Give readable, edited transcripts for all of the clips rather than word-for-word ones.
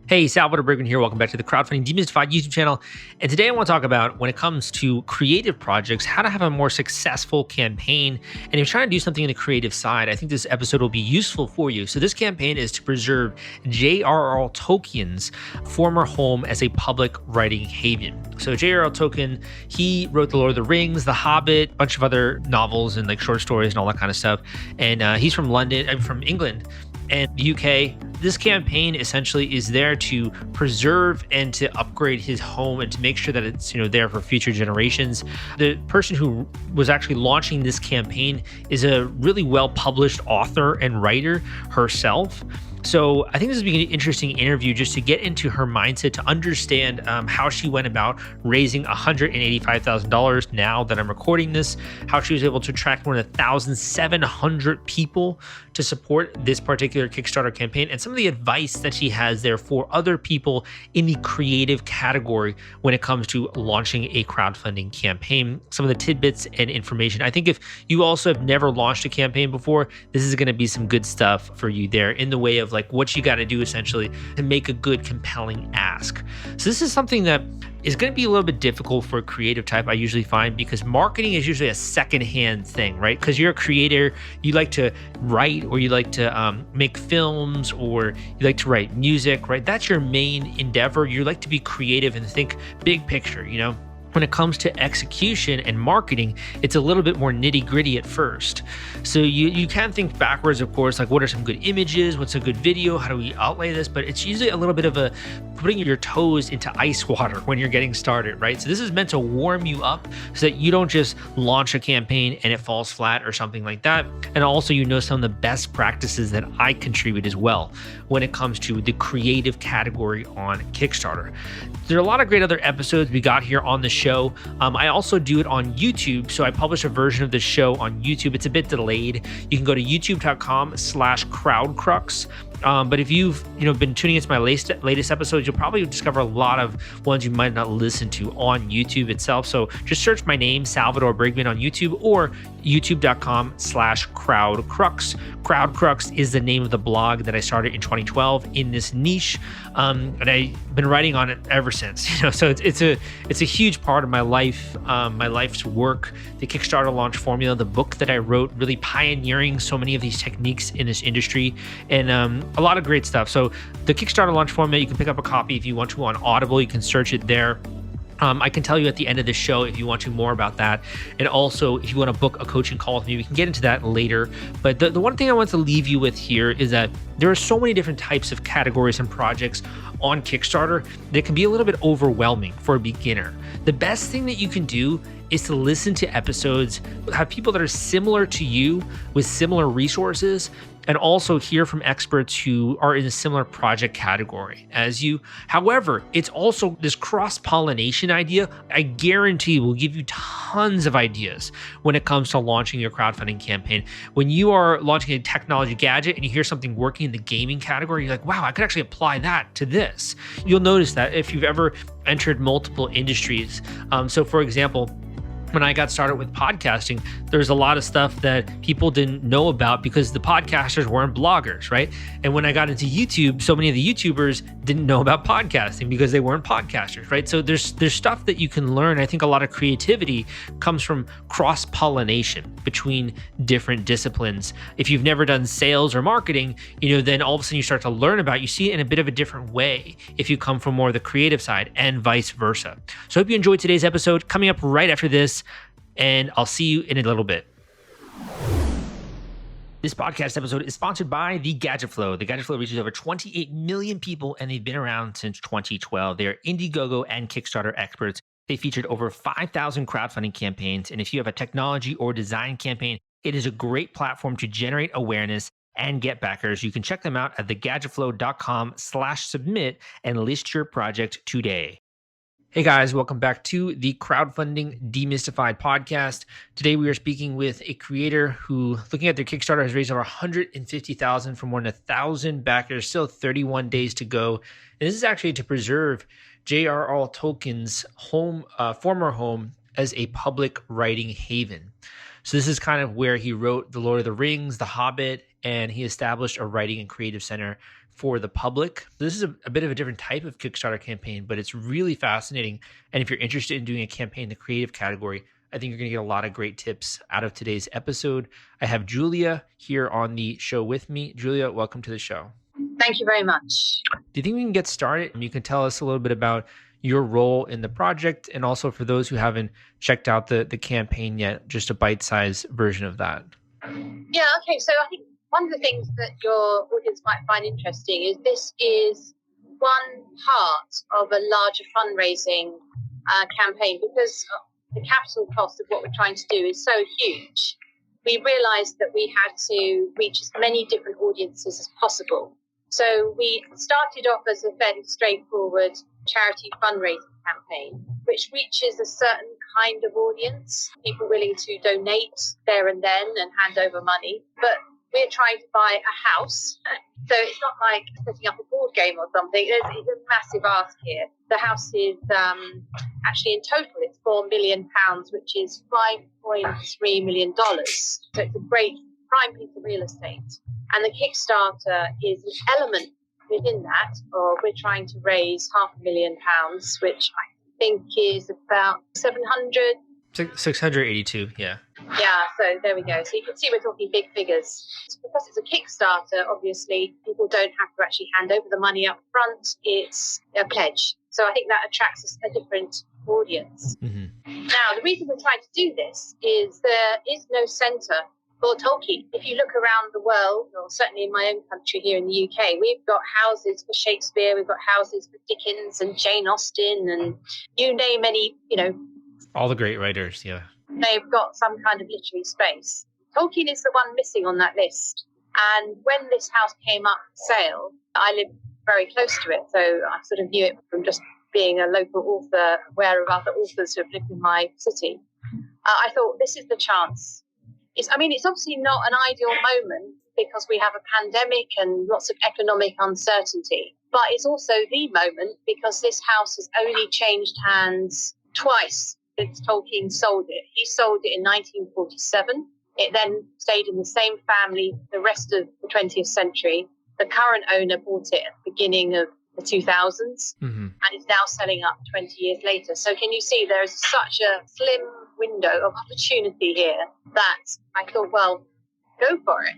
Hey, Salvador Briggman here. Welcome back to the Crowdfunding Demystified YouTube channel. And today I want to talk about, when it comes to creative projects, how to have a more successful campaign. And if you're trying to do something in the creative side, I think this episode will be useful for you. So this campaign is to preserve J.R.R Tolkien's former home as a public writing haven. So J.R.R Tolkien, he wrote The Lord of the Rings, The Hobbit, a bunch of other novels and like short stories and all that kind of stuff. And he's from England. And the UK. This campaign essentially is there to preserve and to upgrade his home and to make sure that it's there for future generations. The person who was actually launching this campaign is a really well-published author and writer herself. So I think this would be an interesting interview just to get into her mindset, to understand how she went about raising $185,000 now that I'm recording this, how she was able to attract more than 1,700 people to support this particular Kickstarter campaign, and some of the advice that she has there for other people in the creative category when it comes to launching a crowdfunding campaign, some of the tidbits and information. I think if you also have never launched a campaign before, this is going to be some good stuff for you there in the way of like what you got to do essentially to make a good, compelling ask. So this is something that is going to be a little bit difficult for a creative type, I usually find, because marketing is usually a secondhand thing, right? Because you're a creator, you like to write, or you like to make films, or you like to write music, right? That's your main endeavor. You like to be creative and think big picture, When it comes to execution and marketing, it's a little bit more nitty gritty at first. So you can think backwards, of course, like what are some good images? What's a good video? How do we outlay this? But it's usually a little bit of a putting your toes into ice water when you're getting started, right? So this is meant to warm you up so that you don't just launch a campaign and it falls flat or something like that. And also, some of the best practices that I contribute as well when it comes to the creative category on Kickstarter. There are a lot of great other episodes we got here on the show. I also do it on YouTube. So I publish a version of the show on YouTube. It's a bit delayed. You can go to youtube.com/crowdcrux. But if you've been tuning into my latest episodes, you'll probably discover a lot of ones you might not listen to on YouTube itself. So just search my name, Salvador Briggman, on YouTube, or youtube.com/crowdcrux. Crowdcrux is the name of the blog that I started in 2012 in this niche, and I've been writing on it ever since. So it's a huge part of my life, my life's work. The Kickstarter launch formula, the book that I wrote, really pioneering so many of these techniques in this industry, and a lot of great stuff. So the Kickstarter launch formula, you can pick up a copy if you want to on Audible. You can search it there. I can tell you at the end of the show if you want to more about that. And also, if you want to book a coaching call with me, we can get into that later. But the one thing I want to leave you with here is that there are so many different types of categories and projects on Kickstarter that can be a little bit overwhelming for a beginner. The best thing that you can do is to listen to episodes, have people that are similar to you with similar resources, and also hear from experts who are in a similar project category as you. However, it's also this cross-pollination idea, I guarantee, will give you tons of ideas when it comes to launching your crowdfunding campaign. When you are launching a technology gadget and you hear something working in the gaming category, you're like, wow, I could actually apply that to this. You'll notice that if you've ever entered multiple industries. So for example, when I got started with podcasting, there's a lot of stuff that people didn't know about because the podcasters weren't bloggers, right? And when I got into YouTube, so many of the YouTubers didn't know about podcasting because they weren't podcasters, right? So there's stuff that you can learn. I think a lot of creativity comes from cross-pollination between different disciplines. If you've never done sales or marketing, then all of a sudden you start to learn about it. You see it in a bit of a different way if you come from more of the creative side, and vice versa. So I hope you enjoyed today's episode. Coming up right after this, and I'll see you in a little bit. This podcast episode is sponsored by The Gadget Flow. The Gadget Flow reaches over 28 million people, and they've been around since 2012. They are Indiegogo and Kickstarter experts. They featured over 5,000 crowdfunding campaigns, and if you have a technology or design campaign, it is a great platform to generate awareness and get backers. You can check them out at thegadgetflow.com/submit and list your project today. Hey guys, welcome back to the Crowdfunding Demystified podcast. Today we are speaking with a creator who, looking at their Kickstarter, has raised over $150,000 from more than 1,000 backers, still 31 days to go. And this is actually to preserve J.R.R Tolkien's former home as a public writing haven. So this is kind of where he wrote The Lord of the Rings, The Hobbit, and he established a writing and creative center for the public. This is a bit of a different type of Kickstarter campaign, but it's really fascinating. And if you're interested in doing a campaign in the creative category, I think you're going to get a lot of great tips out of today's episode. I have Julia here on the show with me. Julia, welcome to the show. Thank you very much. Do you think we can get started? You can tell us a little bit about your role in the project, and also for those who haven't checked out the campaign yet, just a bite-sized version of that. Yeah, okay. So I think one of the things that your audience might find interesting is this is one part of a larger fundraising campaign, because the capital cost of what we're trying to do is so huge. We realised that we had to reach as many different audiences as possible. So we started off as a fairly straightforward charity fundraising campaign, which reaches a certain kind of audience, people willing to donate there and then and hand over money. But we're trying to buy a house. So it's not like setting up a board game or something. It's a massive ask here. The house is actually in total, it's £4 million, which is $5.3 million. So it's a great prime piece of real estate. And the Kickstarter is an element within that, or we're trying to raise £500,000, which I think is about 682, yeah. Yeah, so there we go. So you can see we're talking big figures. Because it's a Kickstarter, obviously, people don't have to actually hand over the money up front. It's a pledge. So I think that attracts a different audience. Mm-hmm. Now, the reason we're trying to do this is there is no centre for Tolkien. If you look around the world, or certainly in my own country here in the UK, we've got houses for Shakespeare, we've got houses for Dickens and Jane Austen, and you name any, all the great writers, yeah. They've got some kind of literary space. Tolkien is the one missing on that list. And when this house came up for sale, I live very close to it, so I sort of knew it from just being a local author, aware of other authors who have lived in my city. I thought, this is the chance. It's obviously not an ideal moment because we have a pandemic and lots of economic uncertainty, but it's also the moment because this house has only changed hands twice since Tolkien sold it. He sold it in 1947. It then stayed in the same family the rest of the 20th century. The current owner bought it at the beginning of the 2000s, and it's now selling up 20 years later. So can you see there is such a slim window of opportunity here that I thought, well, go for it.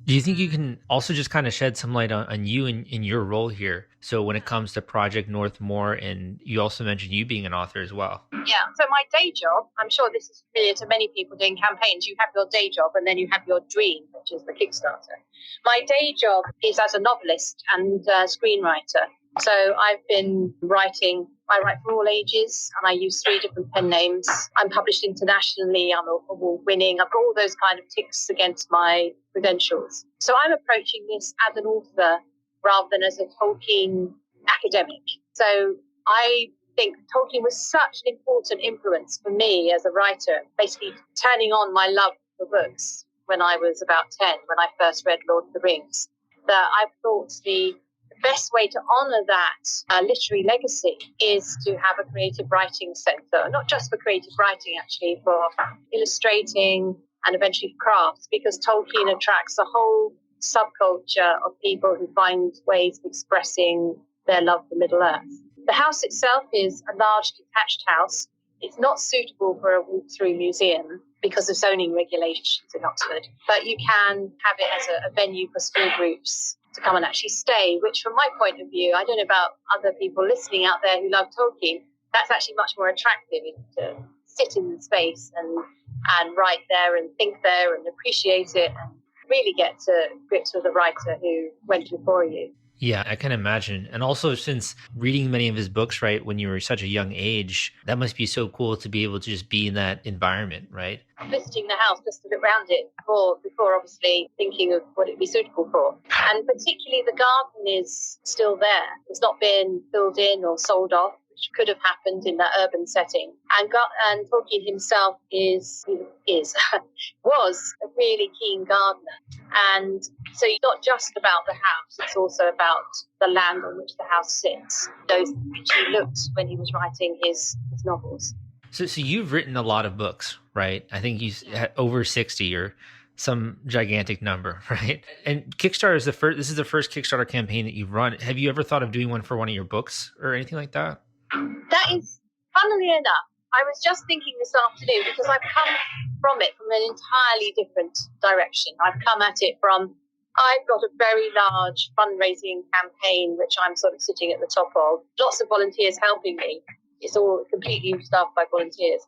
Do you think you can also just kind of shed some light on you in your role here? So when it comes to Project Northmoor, and you also mentioned you being an author as well. Yeah, so my day job, I'm sure this is familiar to many people doing campaigns. You have your day job and then you have your dream, which is the Kickstarter. My day job is as a novelist and screenwriter. So I've been writing, I write for all ages, and I use 3 different pen names. I'm published internationally, I'm award-winning. I've got all those kind of ticks against my credentials. So I'm approaching this as an author rather than as a Tolkien academic. So I think Tolkien was such an important influence for me as a writer, basically turning on my love for books when I was about 10, when I first read Lord of the Rings, that I thought the best way to honour that literary legacy is to have a creative writing centre, not just for creative writing, actually, for illustrating and eventually crafts, because Tolkien attracts a whole subculture of people who find ways of expressing their love for Middle-earth. The house itself is a large detached house. It's not suitable for a walk-through museum because of zoning regulations in Oxford, but you can have it as a venue for small groups to come and actually stay, which from my point of view, I don't know about other people listening out there who love Tolkien, that's actually much more attractive, to sit in the space and write there and think there and appreciate it and really get to grips with the writer who went before you. Yeah, I can imagine. And also, since reading many of his books, right, when you were such a young age, that must be so cool to be able to just be in that environment, right? Visiting the house just to look around it before obviously thinking of what it'd be suitable for. And particularly the garden is still there. It's not been filled in or sold off, which could have happened in that urban setting. And Tolkien himself was a really keen gardener. And so it's not just about the house, it's also about the land on which the house sits, those which he looked when he was writing his novels. So you've written a lot of books, right? I think you had over 60 or some gigantic number, right? And Kickstarter is the first. This is the first Kickstarter campaign that you've run. Have you ever thought of doing one for one of your books or anything like that? That is, funnily enough, I was just thinking this afternoon because I've come from it from an entirely different direction. I've come at it from, I've got a very large fundraising campaign, which I'm sort of sitting at the top of. Lots of volunteers helping me. It's all completely staffed by volunteers.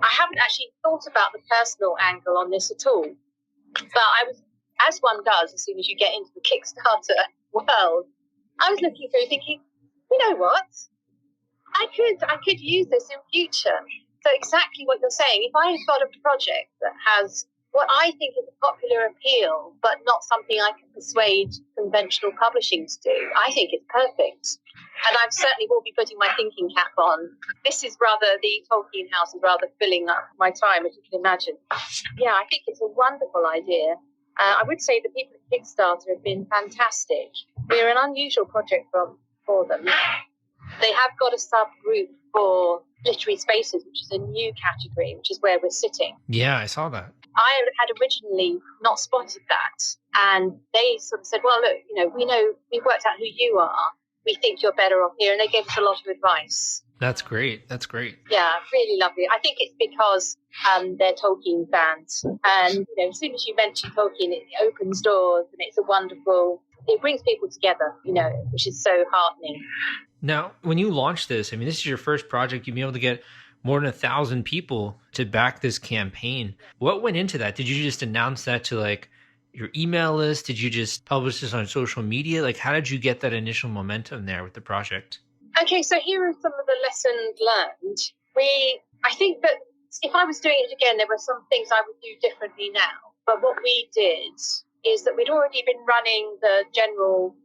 I haven't actually thought about the personal angle on this at all. But I was, as one does, as soon as you get into the Kickstarter world, I was looking through thinking, you know what? I could use this in future. So exactly what you're saying. If I've got a project that has what I think is a popular appeal, but not something I can persuade conventional publishing to do, I think it's perfect. And I certainly will be putting my thinking cap on. This is rather, the Tolkien house is rather filling up my time, as you can imagine. Yeah, I think it's a wonderful idea. I would say the people at Kickstarter have been fantastic. We're an unusual project for them. They have got a subgroup for literary spaces, which is a new category, which is where we're sitting. Yeah, I saw that. I had originally not spotted that. And they sort of said, well, look, we've worked out who you are. We think you're better off here. And they gave us a lot of advice. That's great. That's great. Yeah, really lovely. I think it's because they're Tolkien fans. And, as soon as you mention Tolkien, it opens doors and it's it brings people together, which is so heartening. Now, when you launch this, this is your first project. You've been able to get more than 1,000 people to back this campaign. What went into that? Did you just announce that to your email list? Did you just publish this on social media? How did you get that initial momentum there with the project? Okay, so here are some of the lessons learned. I think that if I was doing it again, there were some things I would do differently now. But what we did is that we'd already been running the general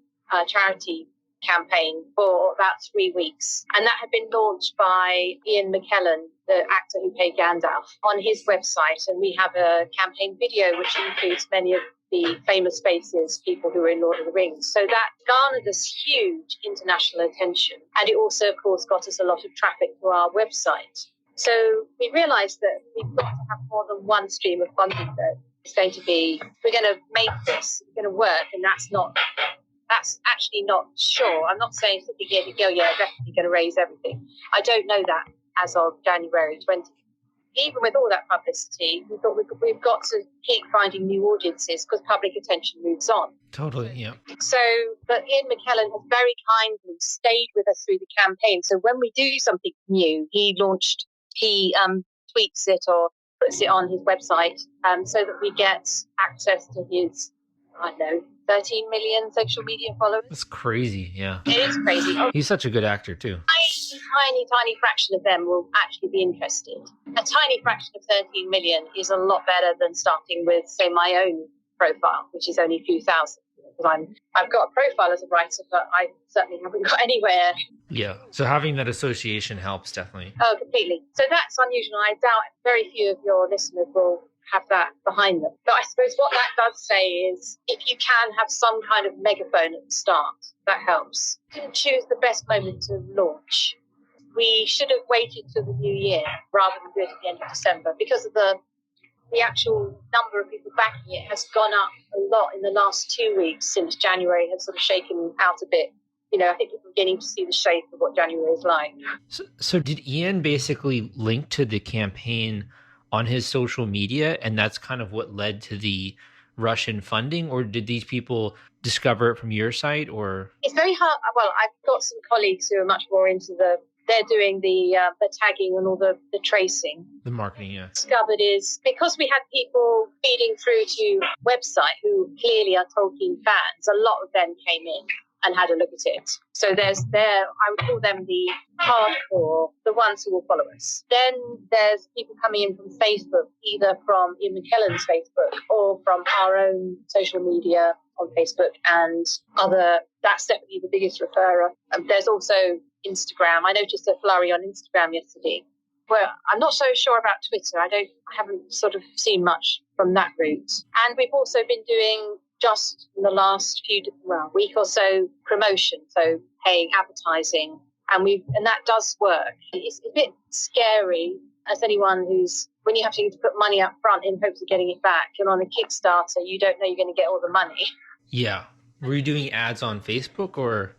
charity campaign for about 3 weeks. And that had been launched by Ian McKellen, the actor who played Gandalf, on his website. And we have a campaign video which includes many of the famous faces, people who were in Lord of the Rings. So that garnered us huge international attention. And it also, of course, got us a lot of traffic to our website. So we realized that we've got to have more than one stream of funding that it's going to be, we're going to make this, it's going to work, and that's actually not sure. I'm not saying sitting here to go, yeah, definitely going to raise everything. I don't know that as of January 20th. Even with all that publicity, we thought we've got to keep finding new audiences because public attention moves on. Totally, yeah. So, but Ian McKellen has very kindly stayed with us through the campaign. So when we do something new, he tweets it or puts it on his website so that we get access to his, 13 million social media followers. That's crazy, yeah. It is crazy. He's such a good actor, too. Tiny fraction of them will actually be interested. A tiny fraction of 13 million is a lot better than starting with, say, my own profile, which is only a few thousand. Because I've got a profile as a writer, but I certainly haven't got anywhere. Yeah, so having that association helps, definitely. Oh, completely. So that's unusual. I doubt very few of your listeners will have that behind them. But I suppose what that does say is if you can have some kind of megaphone at the start, that helps. Didn't choose the best moment to launch. We should have waited till the new year rather than do it at the end of December because of the actual number of people backing it has gone up a lot in the last 2 weeks since January has sort of shaken out a bit. I think we're beginning to see the shape of what January is like. So did Ian basically link to the campaign on his social media, and that's kind of what led to the rush in funding, or did these people discover it from your site? Or it's very hard. Well, I've got some colleagues who are much more into they're doing the tagging and all the tracing. The marketing, yeah. Discovered is because we had people feeding through to website who clearly are Tolkien fans, a lot of them came in and had a look at it. So I would call them the hardcore, the ones who will follow us. Then there's people coming in from Facebook, either from Ian McKellen's Facebook or from our own social media on Facebook and that's definitely the biggest referrer. There's also Instagram. I noticed a flurry on Instagram yesterday. Well, I'm not so sure about Twitter. I haven't sort of seen much from that route. And we've also been doing just in the last week or so promotion, so paying advertising, and that does work. It's a bit scary as anyone who's when you have to put money up front in hopes of getting it back. And on a Kickstarter, you don't know you're going to get all the money. Yeah. Were you doing ads on Facebook or?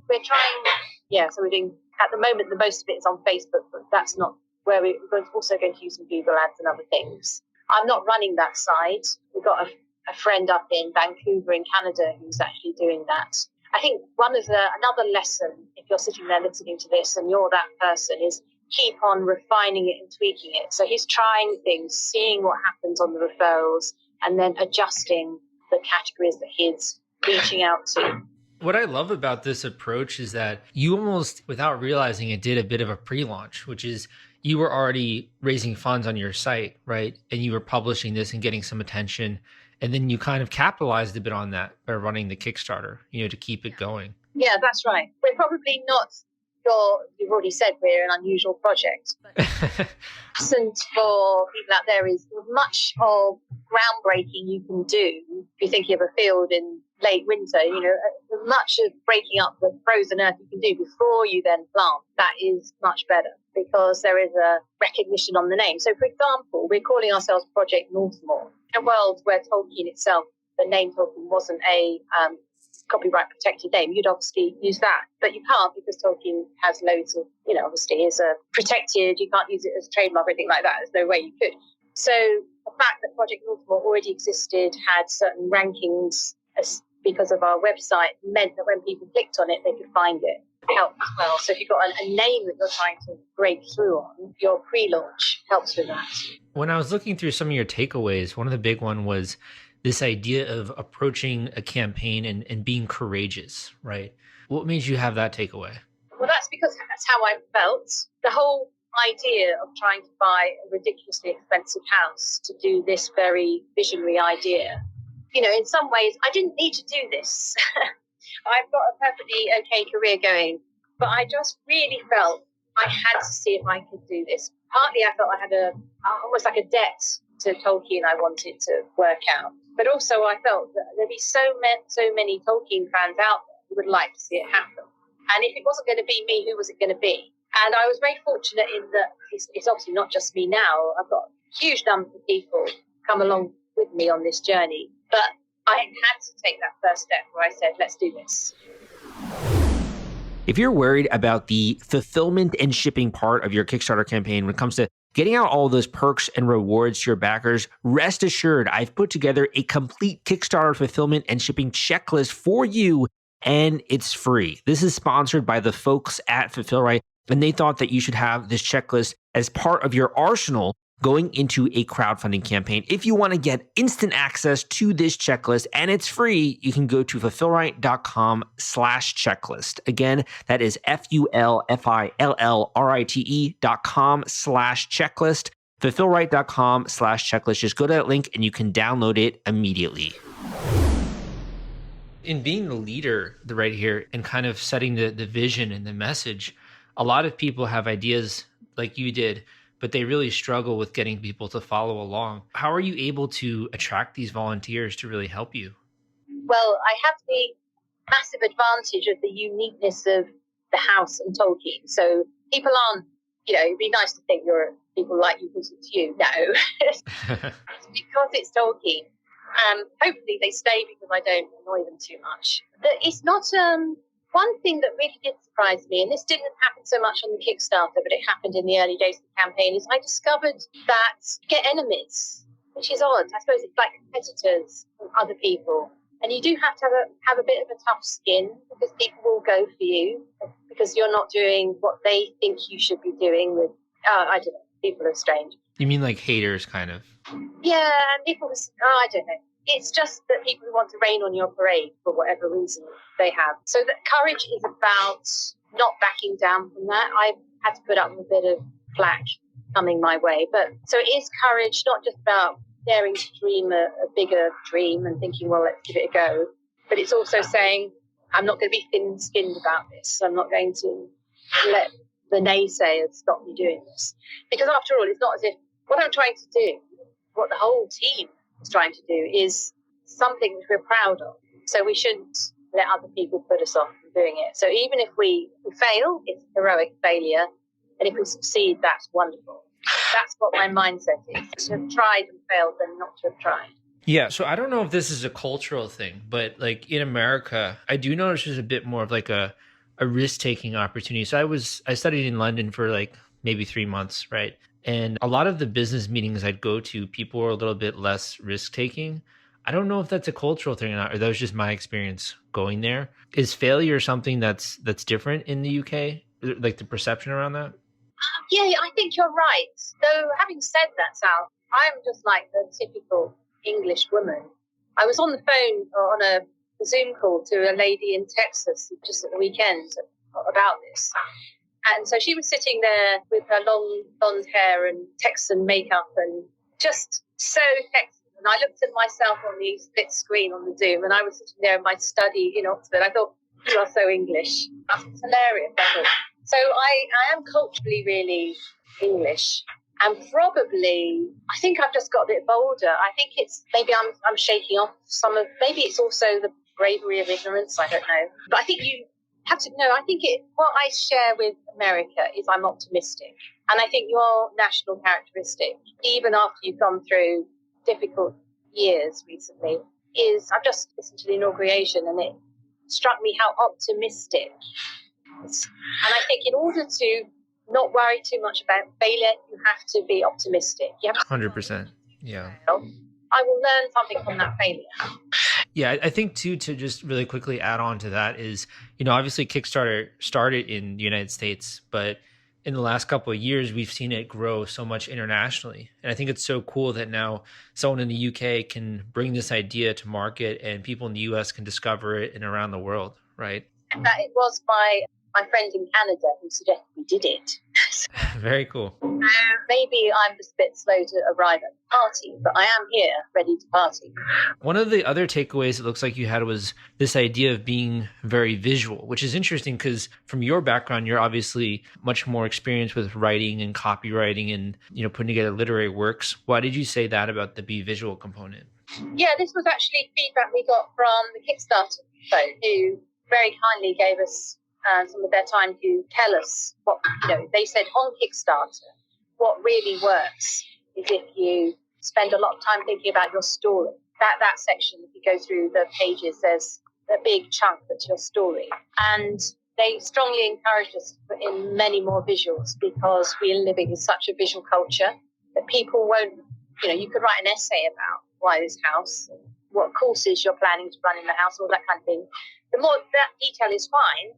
We're trying. Yeah, so we're doing, at the moment, the most of it is on Facebook, but that's not where we're also going to use some Google ads and other things. I'm not running that side. We've got a friend up in Vancouver in Canada who's actually doing that. I think another lesson, if you're sitting there listening to this and you're that person, is keep on refining it and tweaking it. So he's trying things, seeing what happens on the referrals, and then adjusting the categories that he's reaching out to. What I love about this approach is that you almost, without realizing it, did a bit of a pre-launch, which is you were already raising funds on your site, right? And you were publishing this and getting some attention. And then you kind of capitalized a bit on that by running the Kickstarter, to keep it going. Yeah, that's right. We're probably not you've already said we're an unusual project. And for people out there is much of groundbreaking you can do if you're thinking of a field in late winter, much of breaking up the frozen earth you can do before you then plant, that is much better because there is a recognition on the name. So, for example, we're calling ourselves Project Northmoor, a world where Tolkien itself, the name Tolkien wasn't a copyright protected name. You'd obviously use that, but you can't because Tolkien has loads of, obviously is a protected, you can't use it as a trademark or anything like that. There's no way you could. So the fact that Project Northmoor already existed, had certain rankings because of our website, meant that when people clicked on it, they could find it. Helped as well. So if you've got a name that you're trying to break through on, your pre-launch helps with that. When I was looking through some of your takeaways, one of the big one was this idea of approaching a campaign and being courageous, right? What made you have that takeaway? Well, that's because that's how I felt. The whole idea of trying to buy a ridiculously expensive house to do this very visionary idea, in some ways, I didn't need to do this. I've got a perfectly okay career going, but I just really felt I had to see if I could do this. Partly I felt I had almost like a debt to Tolkien I wanted to work out. But also I felt that there'd be so many Tolkien fans out there who would like to see it happen. And if it wasn't going to be me, who was it going to be? And I was very fortunate in that it's obviously not just me now. I've got a huge number of people come along with me on this journey. But I had to take that first step where I said, let's do this. If you're worried about the fulfillment and shipping part of your Kickstarter campaign when it comes to getting out all those perks and rewards to your backers, rest assured, I've put together a complete Kickstarter fulfillment and shipping checklist for you, and it's free. This is sponsored by the folks at Fulfillment, and they thought that you should have this checklist as part of your arsenal going into a crowdfunding campaign. If you want to get instant access to this checklist and it's free, you can go to fulfillright.com/checklist. Again, that is fulfillright.com/checklist. fulfillright.com/checklist. Just go to that link and you can download it immediately. In being the leader right here and kind of setting the vision and the message, a lot of people have ideas like you did, but they really struggle with getting people to follow along. How are you able to attract these volunteers to really help you? Well, I have the massive advantage of the uniqueness of the house and Tolkien. So people aren't, it'd be nice to think people like you because it's you. No, it's because it's Tolkien. Hopefully they stay because I don't annoy them too much. But it's not... One thing that really did surprise me, and this didn't happen so much on the Kickstarter, but it happened in the early days of the campaign, is I discovered that you get enemies, which is odd. I suppose it's like competitors from other people. And you do have to have a bit of a tough skin because people will go for you because you're not doing what they think you should be doing with, I don't know, people are strange. You mean like haters kind of? Yeah, people, I don't know. It's just that people who want to rain on your parade for whatever reason they have. So that courage is about not backing down from that. I've had to put up with a bit of flack coming my way. But so it is courage, not just about daring to dream a bigger dream and thinking, well, let's give it a go. But it's also saying, I'm not going to be thin-skinned about this. I'm not going to let the naysayers stop me doing this. Because after all, it's not as if what I'm trying to do, what the whole team is trying to do is something which we're proud of. So we shouldn't let other people put us off from doing it. So even if we fail, it's a heroic failure. And if we succeed, that's wonderful. That's what my mindset is. To have tried and failed than not to have tried. Yeah, so I don't know if this is a cultural thing, but like in America, I do notice there's a bit more of like a risk-taking opportunity. So I studied in London for like maybe 3 months, right? And a lot of the business meetings I'd go to, people were a little bit less risk-taking. I don't know if that's a cultural thing or not, or that was just my experience going there. Is failure something that's different in the UK? Like the perception around that? Yeah, I think you're right. Though, having said that, Sal, I'm just like the typical English woman. I was on the phone on a Zoom call to a lady in Texas just at the weekend about this. And so she was sitting there with her long blonde hair and Texan makeup and just so Texan. And I looked at myself on the split screen on the Zoom, and I was sitting there in my study in Oxford. I thought, you are so English. That's hilarious, I thought. So I am culturally really English. And probably, I think I've just got a bit bolder. I think it's maybe I'm shaking off maybe it's also the bravery of ignorance. I don't know. But I think you have to know, what I share with America is I'm optimistic. And I think your national characteristic, even after you've gone through difficult years recently, is I've just listened to the inauguration and it struck me how optimistic. And I think in order to not worry too much about failure, you have to be optimistic. You have to 100%. Yeah. I will learn something from that failure. Yeah, I think too, to just really quickly add on to that is, obviously Kickstarter started in the United States, but in the last couple of years, we've seen it grow so much internationally. And I think it's so cool that now someone in the UK can bring this idea to market and people in the US can discover it and around the world, right? That it was my friend in Canada who suggested we did it. Very cool. Maybe I'm just a bit slow to arrive at the party, but I am here, ready to party. One of the other takeaways it looks like you had was this idea of being very visual, which is interesting because from your background, you're obviously much more experienced with writing and copywriting and, putting together literary works. Why did you say that about the be visual component? Yeah, this was actually feedback we got from the Kickstarter folks who very kindly gave us some of their time to tell us what, they said on Kickstarter, what really works is if you spend a lot of time thinking about your story. That section, if you go through the pages, there's a big chunk that's your story. And they strongly encouraged us to put in many more visuals because we are living in such a visual culture that people won't, you could write an essay about why this house, what courses you're planning to run in the house, all that kind of thing. The more that detail is fine,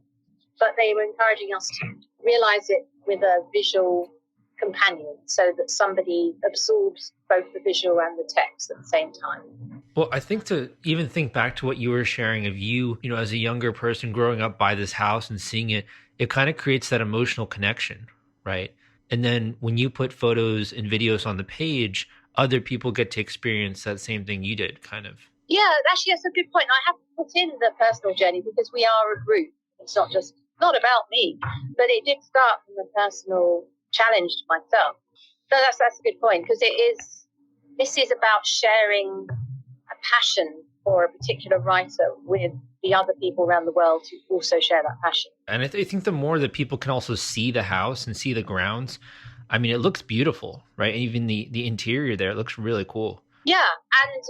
but they were encouraging us to realize it with a visual companion so that somebody absorbs both the visual and the text at the same time. Well, I think to even think back to what you were sharing of you, as a younger person growing up by this house and seeing it, it kind of creates that emotional connection, right? And then when you put photos and videos on the page, other people get to experience that same thing you did, kind of. Yeah, actually, that's a good point. I have put in the personal journey because we are a group. It's not about me, but it did start from a personal challenge to myself. So that's a good point because this is about sharing a passion for a particular writer with the other people around the world who also share that passion. And I think the more that people can also see the house and see the grounds, I mean, it looks beautiful, right? And even the interior there, it looks really cool. Yeah, and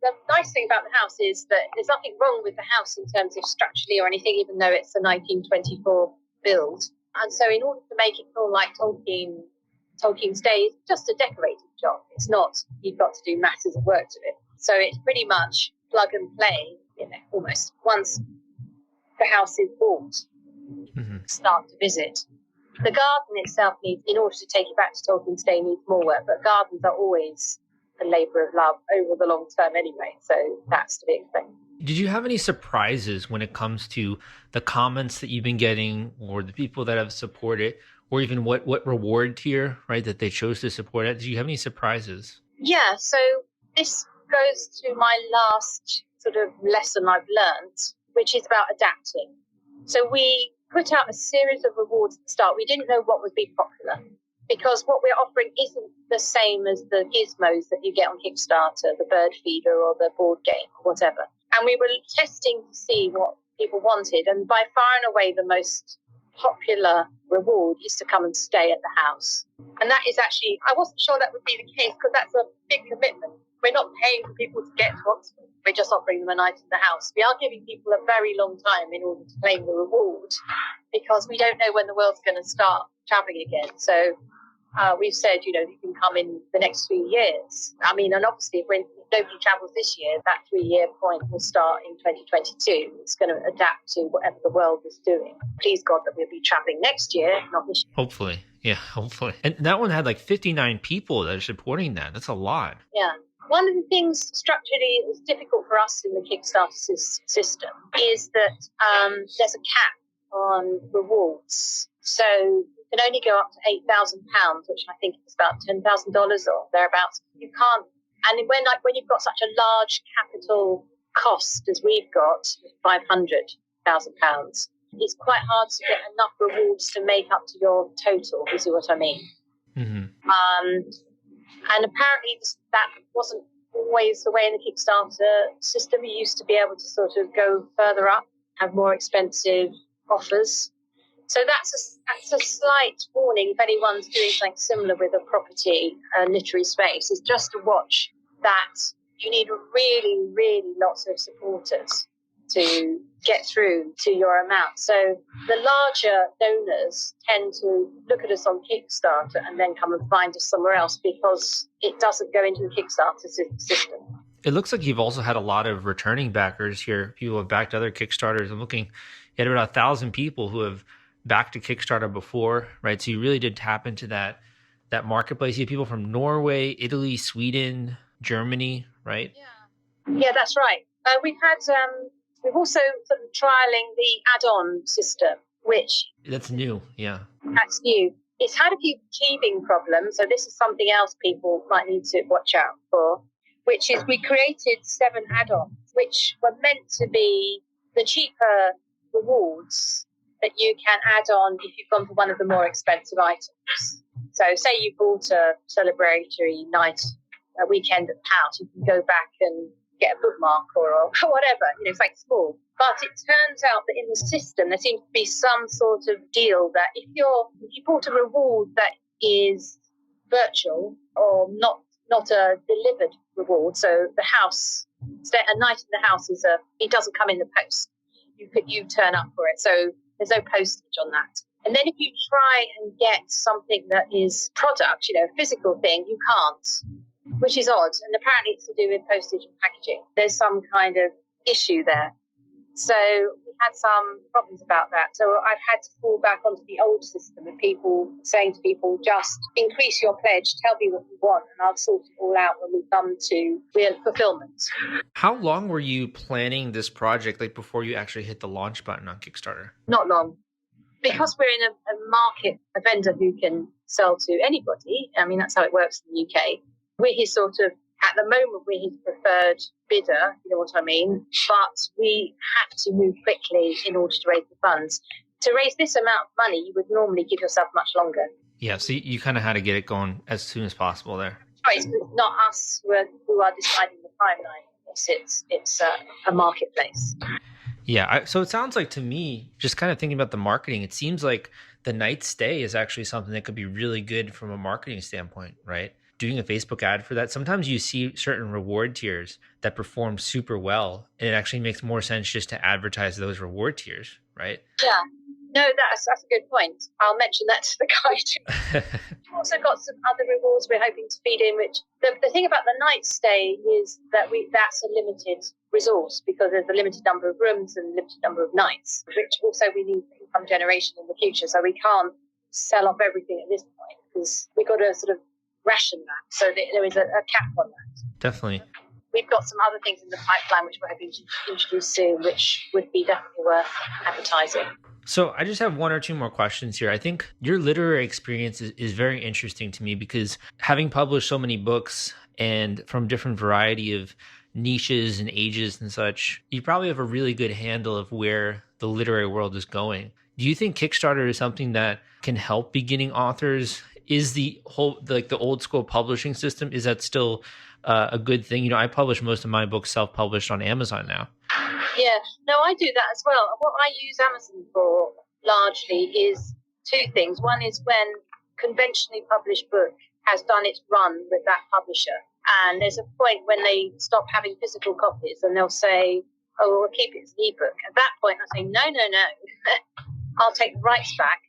the nice thing about the house is that there's nothing wrong with the house in terms of structurally or anything, even though it's a 1924 build. And so in order to make it feel like Tolkien's day, it's just a decorating job. It's not, you've got to do masses of work to it. So it's pretty much plug and play, almost. Once the house is bought, start to visit. The garden itself needs, in order to take it back to Tolkien's day, needs more work, but gardens are always a labour of love over the long term anyway, so that's to be expected. Did you have any surprises when it comes to the comments that you've been getting or the people that have supported or even what reward tier, right, that they chose to support it? Did you have any surprises? Yeah, so this goes to my last sort of lesson I've learned, which is about adapting. So we put out a series of rewards at the start. We didn't know what would be popular, because what we're offering isn't the same as the gizmos that you get on Kickstarter, the bird feeder or the board game or whatever. And we were testing to see what people wanted. And by far and away, the most popular reward is to come and stay at the house. And that is actually, I wasn't sure that would be the case because that's a big commitment. We're not paying for people to get to Oxford. We're just offering them a night in the house. We are giving people a very long time in order to claim the reward because we don't know when the world's going to start traveling again. So we've said, you can come in the next 3 years. I mean, and obviously, if nobody travels this year, that 3-year point will start in 2022. It's going to adapt to whatever the world is doing. Please God that we'll be traveling next year, not this year. Hopefully. Yeah, hopefully. And that one had like 59 people that are supporting that. That's a lot. Yeah. One of the things structurally that's difficult for us in the Kickstarter system is that there's a cap on rewards. So you can only go up to £8,000, which I think is about $10,000 or thereabouts. You can't, and when you've got such a large capital cost as we've got, £500,000, it's quite hard to get enough rewards to make up to your total. You see what I mean? Mm-hmm. And apparently that wasn't always the way in the Kickstarter system. You used to be able to sort of go further up, have more expensive offers. So that's a slight warning if anyone's doing something similar with a property, a literary space, is just to watch that you need really, really lots of supporters to get through to your amount. So the larger donors tend to look at us on Kickstarter and then come and find us somewhere else because it doesn't go into the Kickstarter system. It looks like you've also had a lot of returning backers here. People have backed other Kickstarters. I'm looking at about 1,000 people who have backed a Kickstarter before, right? So you really did tap into that marketplace. You have people from Norway, Italy, Sweden, Germany, right? Yeah, that's right. We've also sort of trialing the add-on system, which... That's new, yeah. That's new. It's had a few teething problems, so this is something else people might need to watch out for, which is we created 7 add-ons, which were meant to be the cheaper rewards that you can add on if you've gone for one of the more expensive items. So say you bought a celebratory night, a weekend at the house, you can go back and get a bookmark or whatever, it's like small. But it turns out that in the system, there seems to be some sort of deal that if you bought a reward that is virtual or not a delivered reward, so the house, a night in the house it doesn't come in the post. You turn up for it. So there's no postage on that. And then if you try and get something that is product, a physical thing, you can't, which is odd. And apparently it's to do with postage and packaging. There's some kind of issue there. So we had some problems about that. So I've had to fall back onto the old system of people saying to people, just increase your pledge, tell me what you want, and I'll sort it all out when we come to real fulfillment. How long were you planning this project, like before you actually hit the launch button on Kickstarter? Not long. Because we're in a market, a vendor who can sell to anybody, I mean, that's how it works in the UK. We're his sort of, at the moment, we're his preferred bidder, you know what I mean? But we had to move quickly in order to raise the funds. To raise this amount of money, you would normally give yourself much longer. Yeah, so you kind of had to get it going as soon as possible there. It's not us who are deciding the timeline. It's a marketplace. Yeah, so it sounds like to me, just kind of thinking about the marketing, it seems like the night stay is actually something that could be really good from a marketing standpoint, right? Doing a Facebook ad for that. Sometimes you see certain reward tiers that perform super well, and it actually makes more sense just to advertise those reward tiers, right? Yeah. No, that's a good point. I'll mention that to the guy too. We've also got some other rewards we're hoping to feed in, which the thing about the night stay is that that's a limited resource because there's a limited number of rooms and a limited number of nights, which also we need income generation in the future. So we can't sell off everything at this point because we've got to sort of ration that. So there is a cap on that. Definitely. We've got some other things in the pipeline which we're hoping to introduce soon, which would be definitely worth advertising. So I just have one or two more questions here. I think your literary experience is very interesting to me because having published so many books and from different variety of niches and ages and such, you probably have a really good handle of where the literary world is going. Do you think Kickstarter is something that can help beginning authors? Is the whole, like the old school publishing system, is that still a good thing? I publish most of my books self-published on Amazon now. Yeah, no, I do that as well. What I use Amazon for largely is two things. One is when conventionally published book has done its run with that publisher, and there's a point when they stop having physical copies and they'll say, oh, we'll keep it as an ebook. At that point, I say, no. I'll take the rights back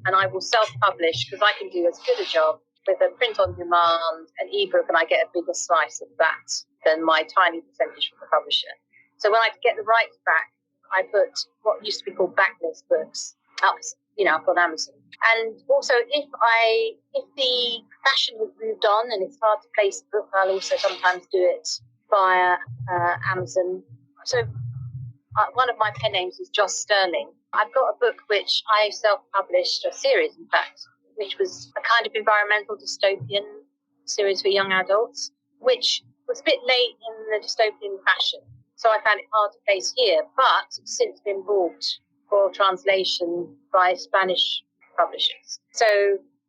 and I will self-publish because I can do as good a job with a print on demand, an ebook, and I get a bigger slice of that than my tiny percentage from the publisher. So when I get the rights back, I put what used to be called backlist books up on Amazon. And also, if the fashion has moved on and it's hard to place a book, I'll also sometimes do it via Amazon. So one of my pen names is Joss Sterling. I've got a book which I self-published, a series in fact, which was a kind of environmental dystopian series for young adults, which was a bit late in the dystopian fashion. So I found it hard to place here, but it's since been bought for translation by Spanish publishers. So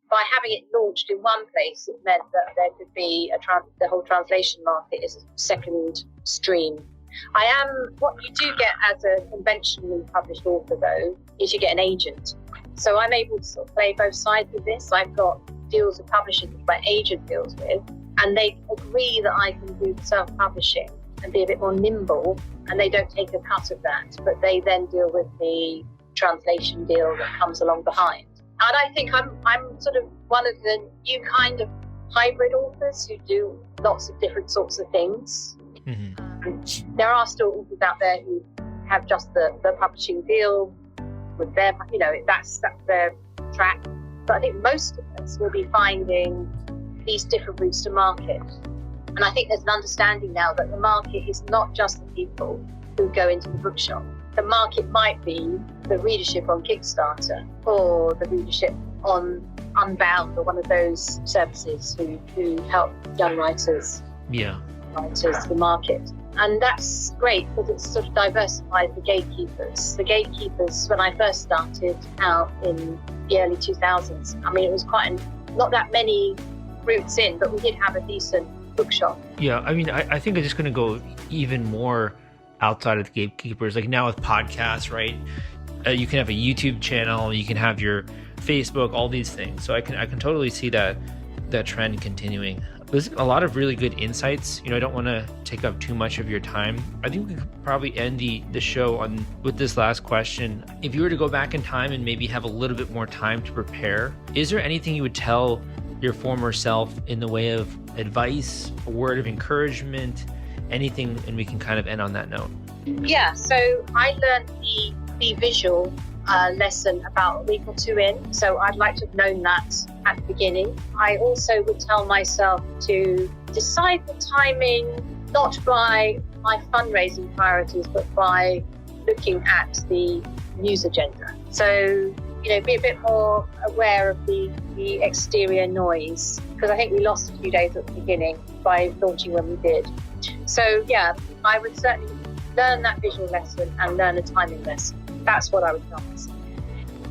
by having it launched in one place, it meant that there could be the whole translation market is a second stream. What you do get as a conventionally published author, though, is you get an agent. So I'm able to sort of play both sides of this. I've got deals with publishers which my agent deals with, and they agree that I can do self-publishing and be a bit more nimble, and they don't take a cut of that, but they then deal with the translation deal that comes along behind. And I think I'm sort of one of the new kind of hybrid authors who do lots of different sorts of things. Mm-hmm. There are still authors out there who have just the publishing deal with them, that's their track. But I think most of us will be finding these different routes to market. And I think there's an understanding now that the market is not just the people who go into the bookshop. The market might be the readership on Kickstarter or the readership on Unbound or one of those services who help young writers the market. And that's great because it sort of diversifies the gatekeepers. The gatekeepers, when I first started out in the early 2000s, I mean, it was not that many routes in, but we did have a decent bookshop. Yeah, I mean, I think it's just going to go even more outside of the gatekeepers. Like now with podcasts, right? You can have a YouTube channel, you can have your Facebook, all these things. So I can totally see that trend continuing. There's a lot of really good insights. I don't want to take up too much of your time. I think we could probably end the show with this last question. If you were to go back in time and maybe have a little bit more time to prepare, is there anything you would tell your former self in the way of advice, a word of encouragement, anything, and we can kind of end on that note? Yeah, so I learned the visual lesson about a week or two in, so I'd like to have known that at the beginning. I also would tell myself to decide the timing, not by my fundraising priorities, but by looking at the news agenda. So, be a bit more aware of the exterior noise, because I think we lost a few days at the beginning by launching when we did. So, yeah, I would certainly learn that visual lesson and learn a timing lesson. That's what I would tell myself.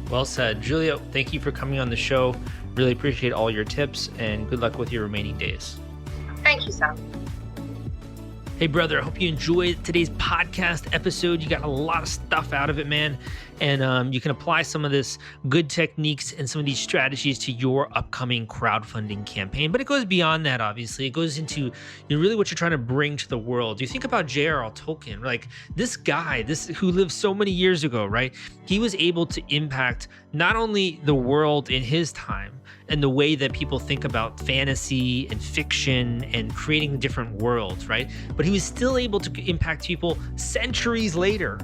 Well said. Julia, thank you for coming on the show. Really appreciate all your tips and good luck with your remaining days. Thank you, Sam. Hey, brother, I hope you enjoyed today's podcast episode. You got a lot of stuff out of it, man. And you can apply some of this good techniques and some of these strategies to your upcoming crowdfunding campaign. But it goes beyond that, obviously. It goes into really what you're trying to bring to the world. You think about J.R.R Tolkien, like this guy, who lived so many years ago, right? He was able to impact not only the world in his time, and the way that people think about fantasy and fiction and creating different worlds, right? But he was still able to impact people centuries later,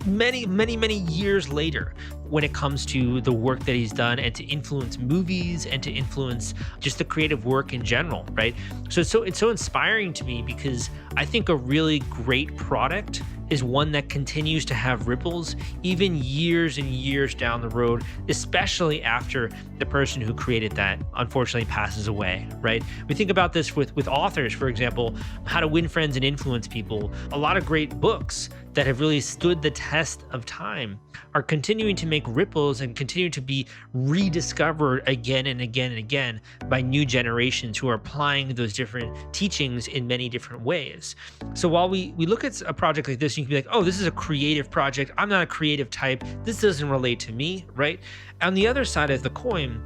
many, many, many years later when it comes to the work that he's done and to influence movies and to influence just the creative work in general, right? So it's so inspiring to me because I think a really great product is one that continues to have ripples even years and years down the road, especially after the person who created that unfortunately passes away, right? We think about this with authors, for example, How to Win Friends and Influence People. A lot of great books that have really stood the test of time are continuing to make ripples and continue to be rediscovered again and again and again by new generations who are applying those different teachings in many different ways. So while we look at a project like this, you can be like, oh, this is a creative project. I'm not a creative type. This doesn't relate to me, right? On the other side of the coin,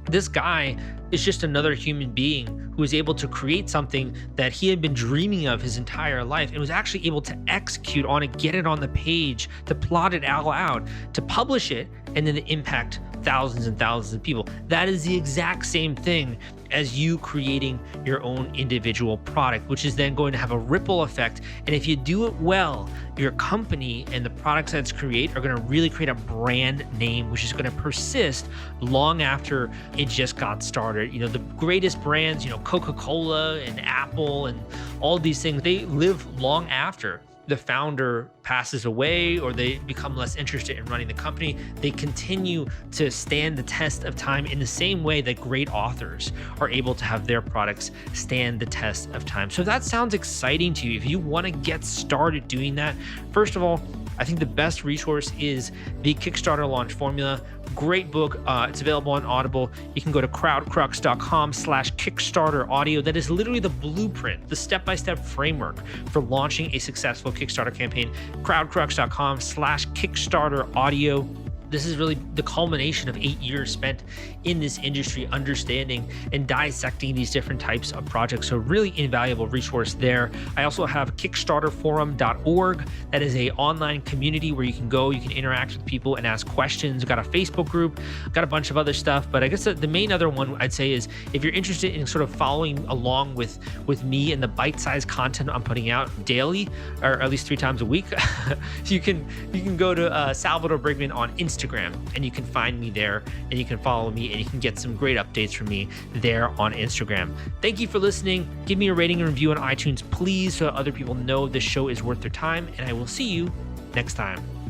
this guy is just another human being who was able to create something that he had been dreaming of his entire life and was actually able to execute on it, get it on the page, to plot it all out, to publish it, and then to impact thousands and thousands of people. That is the exact same thing as you creating your own individual product, which is then going to have a ripple effect. And if you do it well, your company and the products that it's create are going to really create a brand name, which is going to persist long after it just got started. You know, the greatest brands, you know, Coca-Cola and Apple and all these things, they live long after the founder passes away or they become less interested in running the company. They continue to stand the test of time in the same way that great authors are able to have their products stand the test of time. So if that sounds exciting to you, if you want to get started doing that, first of all, I think the best resource is the Kickstarter Launch Formula. Great book. It's available on Audible. You can go to crowdcrux.com/Kickstarter audio. That is literally the blueprint, the step-by-step framework for launching a successful Kickstarter campaign. crowdcrux.com/Kickstarter audio. This is really the culmination of 8 years spent in this industry, understanding and dissecting these different types of projects. So really invaluable resource there. I also have kickstarterforum.org. That is a online community where you can go, you can interact with people and ask questions. I've got a Facebook group, got a bunch of other stuff. But I guess the main other one I'd say is if you're interested in sort of following along with me and the bite-sized content I'm putting out daily, or at least 3 times a week, you can go to Salvador Briggman on Instagram, and you can find me there, and you can follow me, and you can get some great updates from me there on Instagram. Thank you for listening. Give me a rating and review on iTunes, please, so other people know this show is worth their time, and I will see you next time.